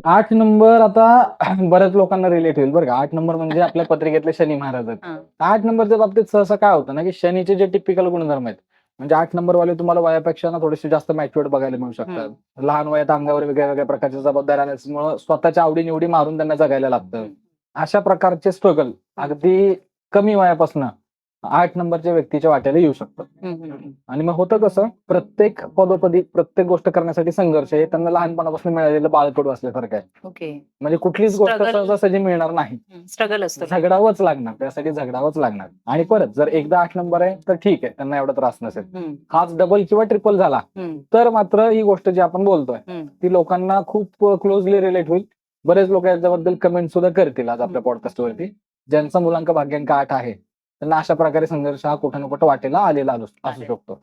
8 number आता बऱ्याच लोकांना रिलेट होईल बरं का. 8 नंबर म्हणजे आपल्या पत्रिकेतले शनी महाराज आहेत. हां. 8 नंबरच्या बाबतीत सहसा काय होतं ना, की शनीचे जे टिपिकल गुणधर्म आहेत, म्हणजे 8 नंबरवाले तुम्हाला वयापेक्षा ना थोडेसे जास्त मॅच्युअर्ड बघायला मिळू शकतात. हं. लहान वयात अंगावर वेगळ्या-वेगळ्या प्रकारच्या जबाबदाऱ्या आल्यामुळं स्वतःच्या आवडी-निवडी मारून त्यांना जगायला लागतं. हं. अशा प्रकारचे स्ट्रगल हं. अगदी कमी वयापासून 8 नंबरच्या व्यक्तीच्या वाट्याला येऊ शकतात. हं, हं, हं. आणि मग होतं कसं, प्रत्येक पदोपदी, प्रत्येक गोष्ट करण्यासाठी संघर्ष हे त्यांना लहानपणापासून मिळालेलं बाळकडू असल्यासारखं आहे. ओके. म्हणजे कुठलीच गोष्ट स्ट्रगल सहजासहजी मिळणार नाही. स्ट्रगल असतो. झगडावंच लागणार, त्यासाठी झगडावंच लागणार. आणि परत जर एकदा 8 नंबर आहे, तर ठीक आहे, त्यांना एवढा त्रास नसेल. हं. हाच डबल किंवा ट्रिपल झाला, हं. तर मात्र ही गोष्ट जी आपण बोलतोय, हं. ती लोकांना खूप क्लोजली रिलेट होईल. बरेच लोक याच्याबद्दल कमेंट सुद्धा करतील आज आपल्या पॉडकास्टवरती. ज्यांचा मुलांक भाग्यांक 8 आहे, त्यांना अशा प्रकारे संघर्ष हा कुठं ना कुठं वाटेला आलेला असू शकतो.